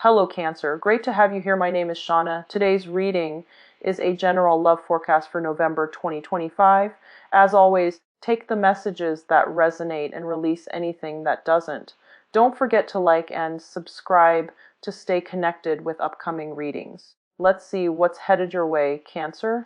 Hello, Cancer. Great to have you here. My name is Shauna. Today's reading is a general love forecast for November 2025. As always, take the messages that resonate and release anything that doesn't. Don't forget to like and subscribe to stay connected with upcoming readings. Let's see what's headed your way, Cancer.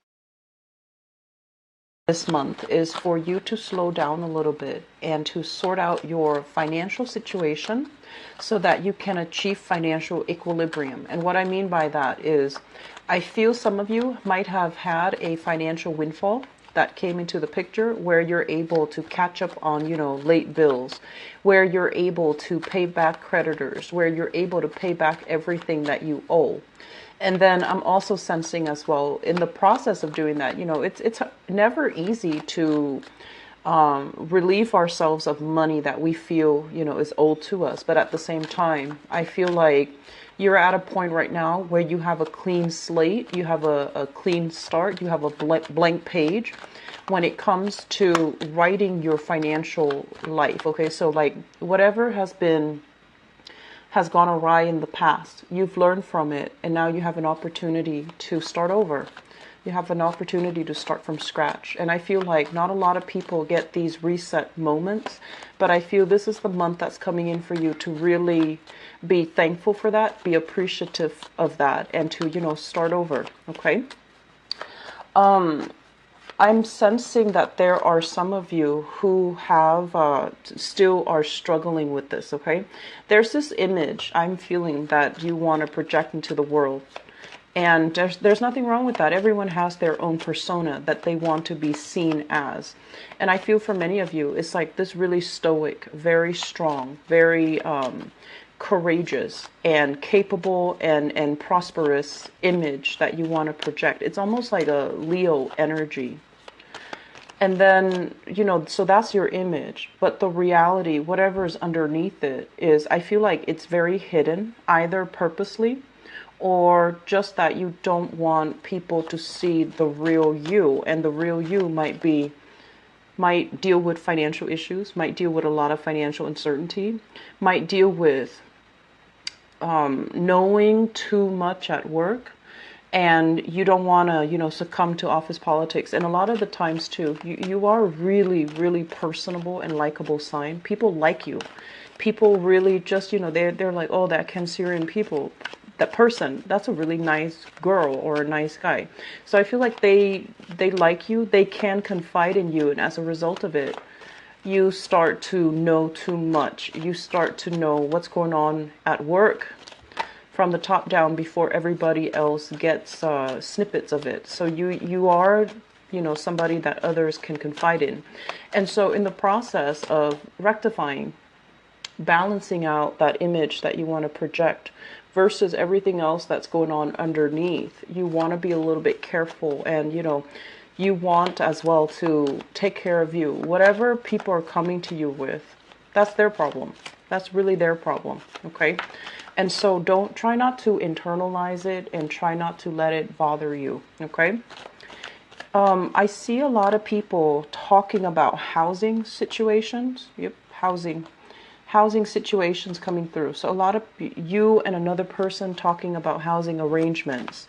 This month is for you to slow down a little bit and to sort out your financial situation so that you can achieve financial equilibrium. And what I mean by that is, I feel some of you might have had a financial windfall that came into the picture where you're able to catch up on, late bills, where you're able to pay back creditors, where you're able to pay back everything that you owe. And then I'm also sensing as well, in the process of doing that, it's never easy to relieve ourselves of money that we feel, is owed to us. But at the same time, I feel like you're at a point right now where you have a clean slate, you have a clean start, you have a blank page when it comes to writing your financial life. Okay, so like whatever has gone awry in the past, you've learned from it, and now you have an opportunity to start over. You have an opportunity to start from scratch. And I feel like not a lot of people get these reset moments, but I feel this is the month that's coming in for you to really be thankful for that, be appreciative of that, and to, start over. Okay. I'm sensing that there are some of you who have still are struggling with this, okay? There's this image I'm feeling that you want to project into the world. And there's nothing wrong with that. Everyone has their own persona that they want to be seen as. And I feel for many of you, it's like this really stoic, very strong, very courageous and capable and prosperous image that you want to project. It's almost like a Leo energy. And then, so that's your image. But the reality, whatever is underneath it is, I feel like it's very hidden, either purposely or just that you don't want people to see the real you. And the real you might deal with financial issues, might deal with a lot of financial uncertainty, might deal with knowing too much at work. And you don't want to, succumb to office politics. And a lot of the times too, you are really, really personable and likable sign. People like you. People really just, they're like, oh, that Cancerian people, that person, that's a really nice girl or a nice guy. So I feel like they like you. They can confide in you. And as a result of it, you start to know too much. You start to know what's going on at work from the top down before everybody else gets snippets of it. So you are, somebody that others can confide in. And so in the process of rectifying, balancing out that image that you want to project versus everything else that's going on underneath, you want to be a little bit careful. And, you want as well to take care of you. Whatever people are coming to you with, that's their problem. That's really their problem. Okay. And so try not to internalize it and try not to let it bother you. Okay. I see a lot of people talking about housing situations. Yep. Housing situations coming through. So a lot of you and another person talking about housing arrangements.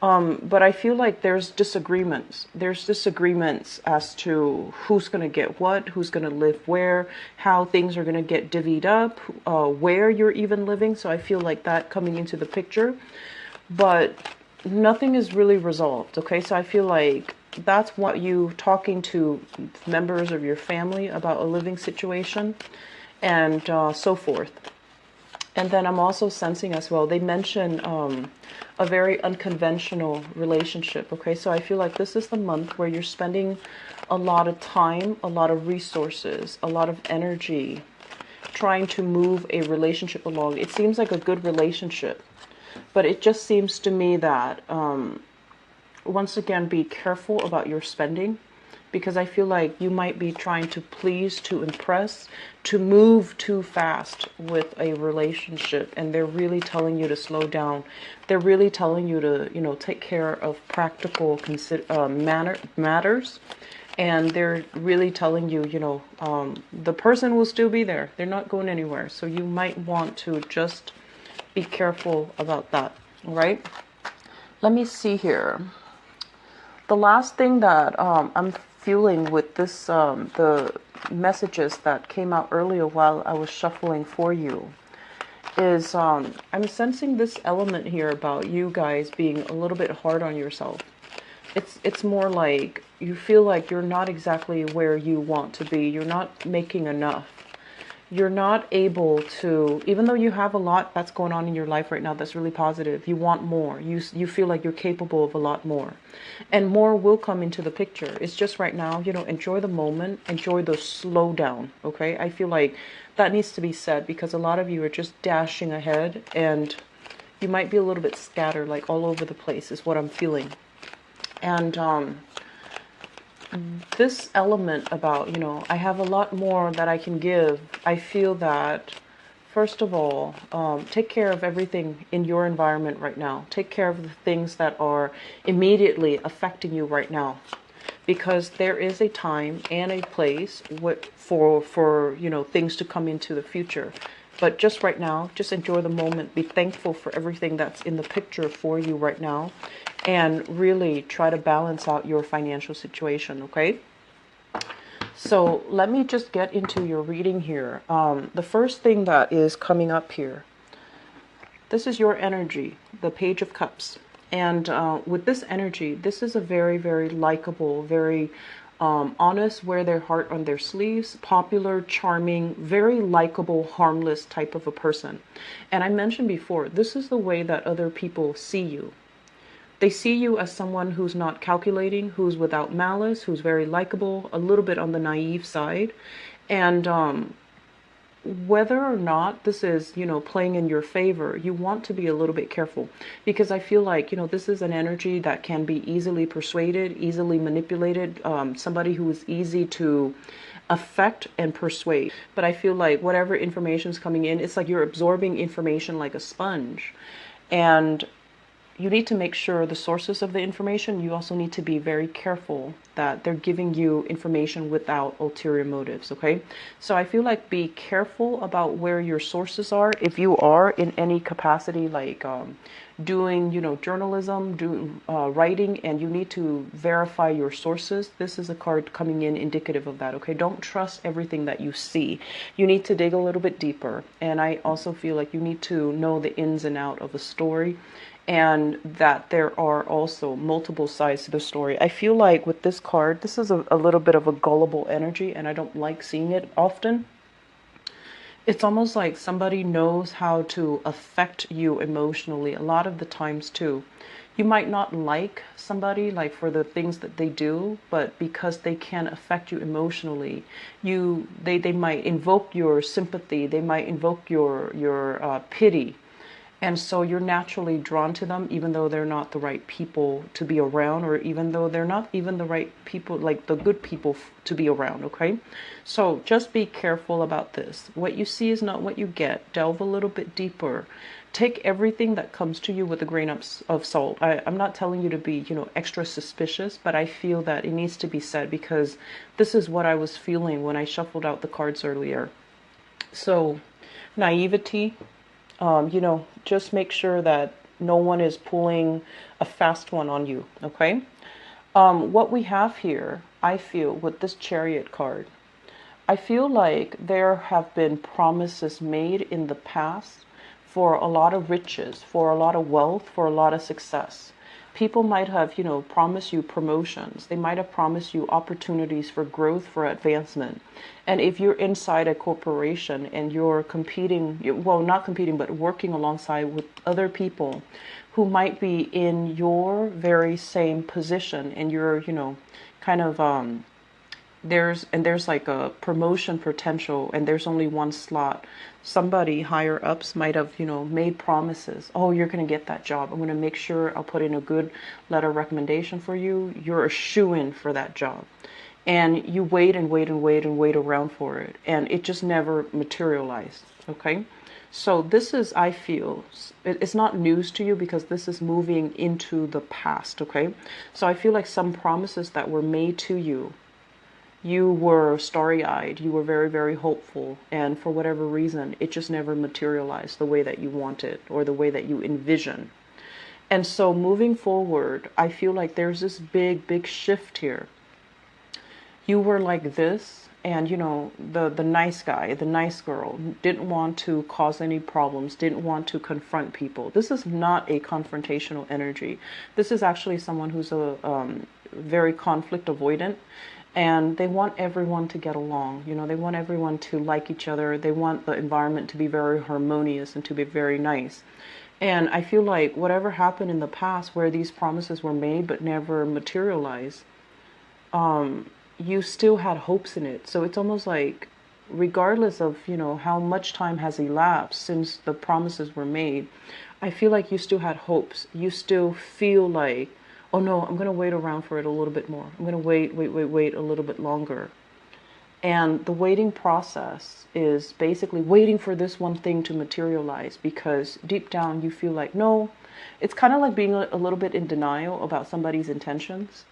But I feel like there's disagreements. There's disagreements as to who's going to get what, who's going to live where, how things are going to get divvied up, where you're even living. So I feel like that coming into the picture. But nothing is really resolved. Okay, so I feel like that's what you talking to members of your family about a living situation and so forth. And then I'm also sensing as well, they mention a very unconventional relationship. Okay, so I feel like this is the month where you're spending a lot of time, a lot of resources, a lot of energy trying to move a relationship along. It seems like a good relationship, but it just seems to me that once again, be careful about your spending, because I feel like you might be trying to please, to impress, to move too fast with a relationship. And they're really telling you to slow down. They're really telling you to, take care of practical matters. And they're really telling you, the person will still be there. They're not going anywhere. So you might want to just be careful about that. All right. Let me see here. The last thing that I'm feeling with this, the messages that came out earlier while I was shuffling for you, is I'm sensing this element here about you guys being a little bit hard on yourself. It's more like you feel like you're not exactly where you want to be. You're not making enough. You're not able to, even though you have a lot that's going on in your life right now that's really positive, you want more. You feel like you're capable of a lot more. And more will come into the picture. It's just right now, you know, enjoy the moment, enjoy the slowdown, okay? I feel like that needs to be said because a lot of you are just dashing ahead and you might be a little bit scattered, like all over the place is what I'm feeling. And this element about, you know, I have a lot more that I can give. I feel that, first of all, take care of everything in your environment right now. Take care of the things that are immediately affecting you right now. Because there is a time and a place for you know, things to come into the future. But just right now, just enjoy the moment. Be thankful for everything that's in the picture for you right now. And really try to balance out your financial situation, okay? So let me just get into your reading here. The first thing that is coming up here, this is your energy, the Page of Cups. And with this energy, this is a very, very likable, very honest, wear their heart on their sleeves, popular, charming, very likable, harmless type of a person. And I mentioned before, this is the way that other people see you. They see you as someone who's not calculating, who's without malice, who's very likable, a little bit on the naive side. And whether or not this is, you know, playing in your favor, you want to be a little bit careful. Because I feel like, you know, this is an energy that can be easily persuaded, easily manipulated, somebody who is easy to affect and persuade. But I feel like whatever information is coming in, it's like you're absorbing information like a sponge. And you need to make sure the sources of the information, you also need to be very careful that they're giving you information without ulterior motives, okay? So I feel like be careful about where your sources are. If you are in any capacity, like doing, you know, journalism, doing writing, and you need to verify your sources, this is a card coming in indicative of that, okay? Don't trust everything that you see. You need to dig a little bit deeper. And I also feel like you need to know the ins and out of a story, and that there are also multiple sides to the story. I feel like with this card, this is a little bit of a gullible energy, and I don't like seeing it often. It's almost like somebody knows how to affect you emotionally a lot of the times too. You might not like somebody like for the things that they do, but because they can affect you emotionally, they might invoke your sympathy, they might invoke your pity. And so you're naturally drawn to them, even though they're not the right people to be around, or even though they're not even the right people, like the good people to be around, okay? So just be careful about this. What you see is not what you get. Delve a little bit deeper. Take everything that comes to you with a grain of salt. I'm not telling you to be, you know, extra suspicious, but I feel that it needs to be said because this is what I was feeling when I shuffled out the cards earlier. So, naivety. You know, just make sure that no one is pulling a fast one on you, okay? What we have here, I feel, with this Chariot card, I feel like there have been promises made in the past for a lot of riches, for a lot of wealth, for a lot of success. People might have, you know, promised you promotions. They might have promised you opportunities for growth, for advancement. And if you're inside a corporation and you're competing, well, not competing, but working alongside with other people who might be in your very same position, and you're, you know, kind of, there's like a promotion potential and there's only one slot. Somebody higher ups might have, you know, made promises. Oh, you're going to get that job. I'm going to make sure I'll put in a good letter of recommendation for you. You're a shoo-in for that job. And you wait and wait and wait and wait around for it. And it just never materialized. Okay. So this is, I feel, it's not news to you because this is moving into the past. Okay. So I feel like some promises that were made to you, You were starry-eyed, you were very, very hopeful, and for whatever reason, it just never materialized the way that you wanted or the way that you envision. And so moving forward, I feel like there's this big, big shift here. You were like this, and the nice guy, the nice girl, didn't want to cause any problems, didn't want to confront people. This is not a confrontational energy. This is actually someone who's a very conflict avoidant, and they want everyone to get along. They want everyone to like each other. They want the environment to be very harmonious and to be very nice. And I feel like whatever happened in the past where these promises were made but never materialized, you still had hopes in it. So it's almost like, regardless of, how much time has elapsed since the promises were made, I feel like you still had hopes. You still feel like, oh no, I'm going to wait around for it a little bit more. I'm going to wait a little bit longer. And the waiting process is basically waiting for this one thing to materialize, because deep down you feel like, no, it's kind of like being a little bit in denial about somebody's intentions,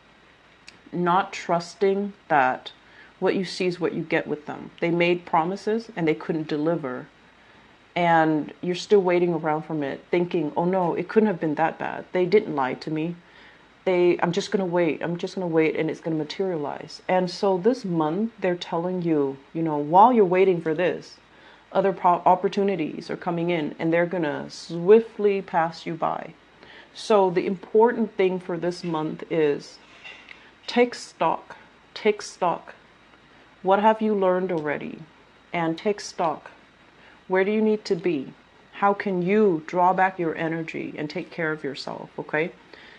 not trusting that what you see is what you get with them. They made promises and they couldn't deliver. And you're still waiting around from it, thinking, oh no, it couldn't have been that bad. They didn't lie to me. I'm just going to wait. I'm just going to wait, and it's going to materialize. And so this month, they're telling you, while you're waiting for this, other opportunities are coming in, and they're going to swiftly pass you by. So the important thing for this month is take stock. Take stock. What have you learned already? And take stock. Where do you need to be? How can you draw back your energy and take care of yourself, okay?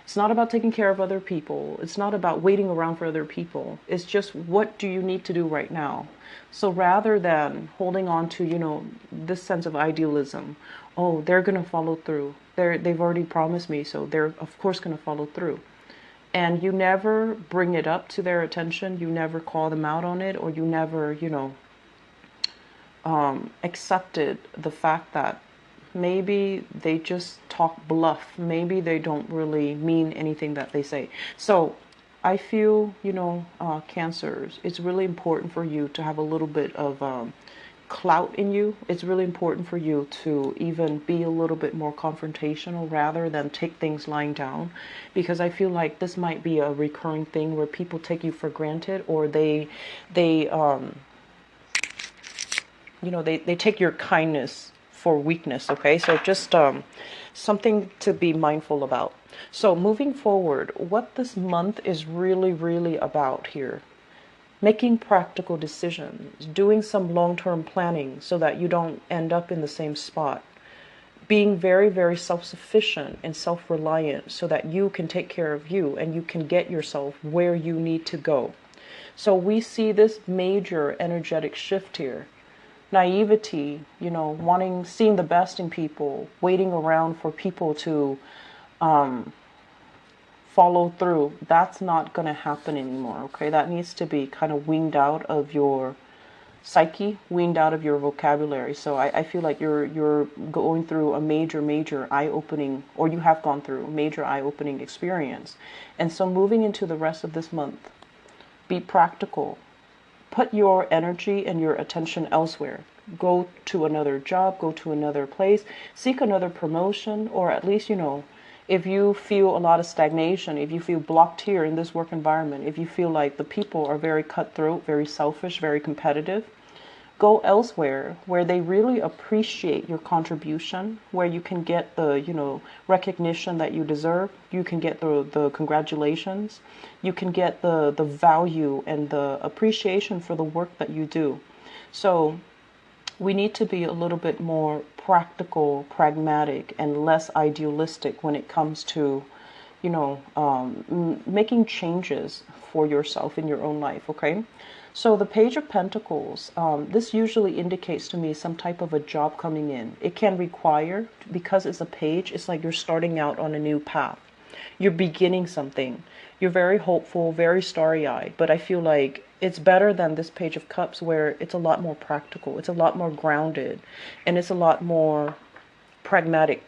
It's not about taking care of other people. It's not about waiting around for other people. It's just, what do you need to do right now? So rather than holding on to, this sense of idealism, oh, they're going to follow through. They've already promised me, so they're of course going to follow through. And you never bring it up to their attention. You never call them out on it, or you never, accepted the fact that maybe they just talk bluff. Maybe they don't really mean anything that they say. So I feel, Cancers, it's really important for you to have a little bit of clout in you. It's really important for you to even be a little bit more confrontational rather than take things lying down, because I feel like this might be a recurring thing where people take you for granted, or they take your kindness for weakness. Okay, so just something to be mindful about. So moving forward, what this month is really, really about here: making practical decisions, doing some long-term planning so that you don't end up in the same spot, being very, very self-sufficient and self-reliant so that you can take care of you and you can get yourself where you need to go. So we see this major energetic shift here. Naivety, seeing the best in people, waiting around for people to follow through. That's not going to happen anymore, okay? That needs to be kind of weaned out of your psyche, weaned out of your vocabulary. So I feel like you're going through a major eye-opening, or you have gone through a major eye-opening experience. And so moving into the rest of this month, be practical. Put your energy and your attention elsewhere. Go to another job, go to another place, seek another promotion, or at least, if you feel a lot of stagnation, if you feel blocked here in this work environment, if you feel like the people are very cutthroat, very selfish, very competitive, go elsewhere where they really appreciate your contribution, where you can get the, recognition that you deserve. You can get the congratulations. You can get the value and the appreciation for the work that you do. So we need to be a little bit more practical, pragmatic, and less idealistic when it comes to, making changes for yourself in your own life, okay? So the Page of Pentacles, this usually indicates to me some type of a job coming in. It can require, because it's a page, it's like you're starting out on a new path. You're beginning something. You're very hopeful, very starry-eyed, but I feel like it's better than this Page of Cups, where it's a lot more practical, it's a lot more grounded, and it's a lot more pragmatic.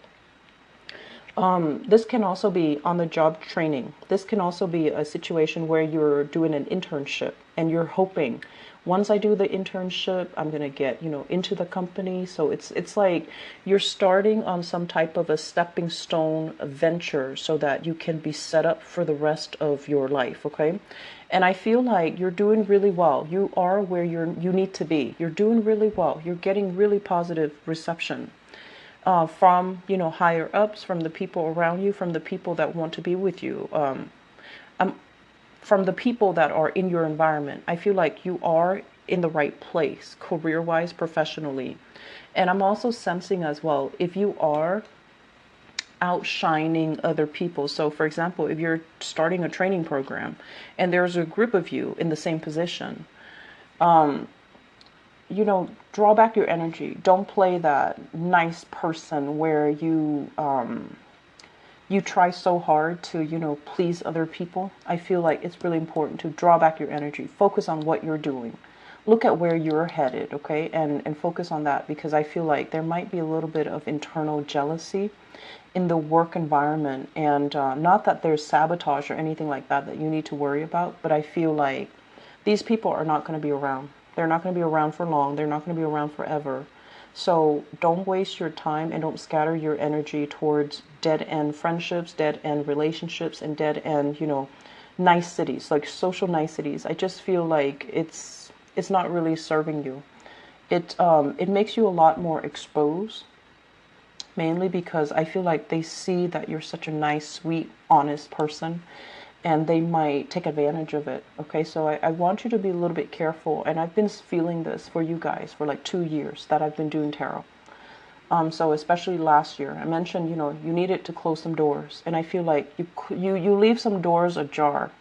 This can also be on the job training. This can also be a situation where you're doing an internship and you're hoping, once I do the internship, I'm going to get, into the company. So it's like you're starting on some type of a stepping stone venture so that you can be set up for the rest of your life, okay? And I feel like you're doing really well. You are where you need to be. You're doing really well. You're getting really positive reception from higher ups, from the people around you, from the people that want to be with you, from the people that are in your environment. I feel like you are in the right place, career wise, professionally. And I'm also sensing as well, if you are outshining other people. So for example, if you're starting a training program and there's a group of you in the same position, draw back your energy. Don't play that nice person where you try so hard to, please other people. I feel like it's really important to draw back your energy. Focus on what you're doing. Look at where you're headed, okay? And focus on that, because I feel like there might be a little bit of internal jealousy in the work environment. And not that there's sabotage or anything like that you need to worry about, but I feel like these people are not going to be around. They're not going to be around for long. They're not going to be around forever. So don't waste your time and don't scatter your energy towards dead-end friendships, dead-end relationships, and dead-end, niceties, like social niceties. I just feel like it's not really serving you. It makes you a lot more exposed, mainly because I feel like they see that you're such a nice, sweet, honest person, and they might take advantage of it. Okay, so I want you to be a little bit careful. And I've been feeling this for you guys for like 2 years that I've been doing tarot. So especially last year, I mentioned, you needed to close some doors. And I feel like you leave some doors ajar,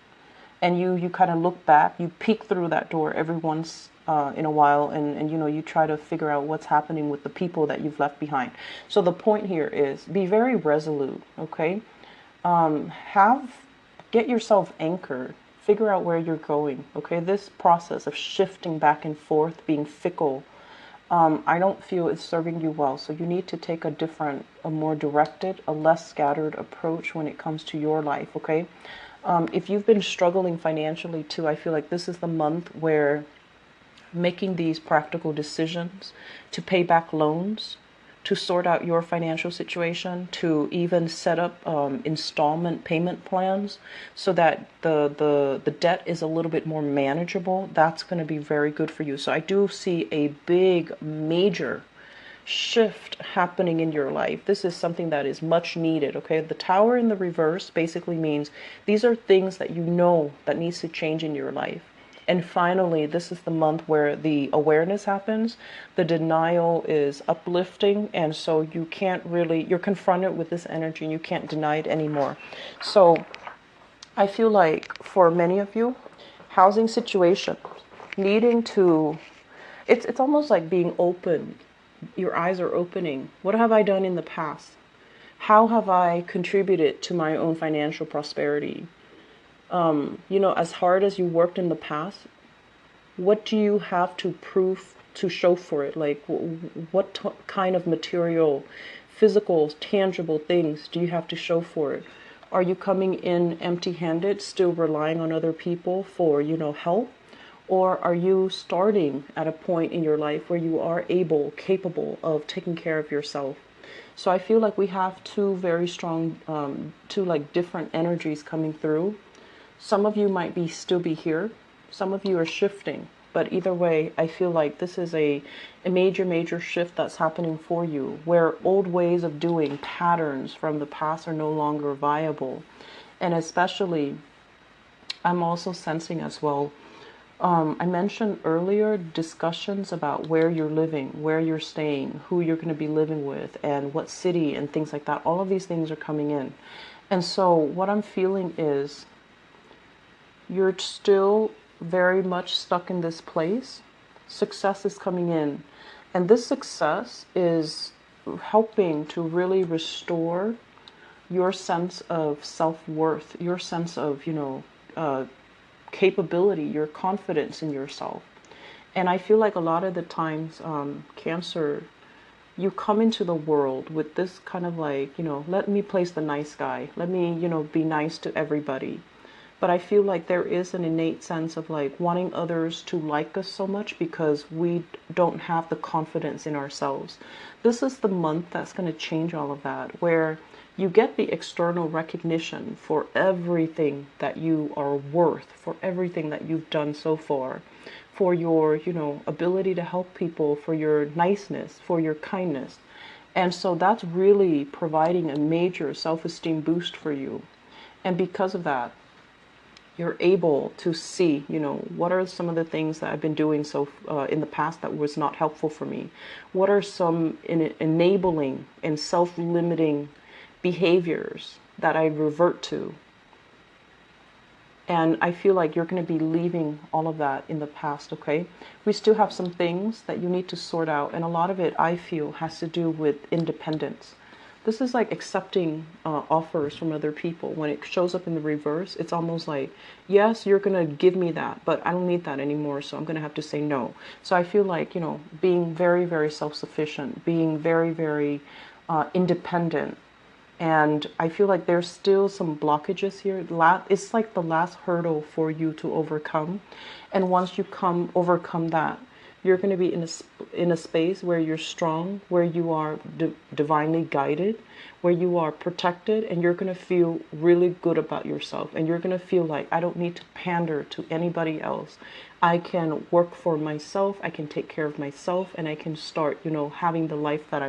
and you kind of look back, you peek through that door every once in a while, and you try to figure out what's happening with the people that you've left behind. So the point here is be very resolute, okay? Get yourself anchored. Figure out where you're going, okay? This process of shifting back and forth, being fickle, I don't feel it's serving you well. So you need to take a more directed, a less scattered approach when it comes to your life, okay? If you've been struggling financially too, I feel like this is the month where making these practical decisions to pay back loans, to sort out your financial situation, to even set up installment payment plans so that the debt is a little bit more manageable. That's going to be very good for you. So I do see a big, major shift happening in your life. This is something that is much needed, okay? The tower in the reverse basically means these are things that that needs to change in your life. And finally, this is the month where the awareness happens. The denial is uplifting. And so you're confronted with this energy and you can't deny it anymore. So I feel like for many of you, housing situation, it's almost like being open. Your eyes are opening. What have I done in the past? How have I contributed to my own financial prosperity? As hard as you worked in the past, what do you have to prove to show for it? Like, what kind of material, physical, tangible things do you have to show for it? Are you coming in empty-handed, still relying on other people for, help? Or are you starting at a point in your life where you are capable of taking care of yourself? So I feel like we have two very strong, different energies coming through. Some of you might still be here. Some of you are shifting. But either way, I feel like this is a major, major shift that's happening for you, where old ways of doing, patterns from the past are no longer viable. And especially, I'm also sensing as well, I mentioned earlier discussions about where you're living, where you're staying, who you're going to be living with, and what city and things like that. All of these things are coming in. And so what I'm feeling is you're still very much stuck in this place. Success is coming in. And this success is helping to really restore your sense of self-worth, your sense of, capability, your confidence in yourself. And I feel like a lot of the times, Cancer, you come into the world with this kind of like, let me place the nice guy. Let me, be nice to everybody. But I feel like there is an innate sense of like wanting others to like us so much because we don't have the confidence in ourselves. This is the month that's going to change all of that, where you get the external recognition for everything that you are worth, for everything that you've done so far, for your, ability to help people, for your niceness, for your kindness. And so that's really providing a major self-esteem boost for you. And because of that, you're able to see, what are some of the things that I've been doing in the past that was not helpful for me? What are some enabling and self-limiting behaviors that I revert to? And I feel like you're going to be leaving all of that in the past, okay? We still have some things that you need to sort out, and a lot of it, I feel, has to do with independence. This is like accepting offers from other people. When it shows up in the reverse, it's almost like, yes, you're going to give me that, but I don't need that anymore, so I'm going to have to say no. So I feel like, being very, very self-sufficient, being very, very independent. And I feel like there's still some blockages here. It's like the last hurdle for you to overcome. And once you overcome that, you're going to be in a space where you're strong, where you are divinely guided, where you are protected, and you're going to feel really good about yourself. And you're going to feel like, I don't need to pander to anybody else. I can work for myself, I can take care of myself, and I can start, having the life that I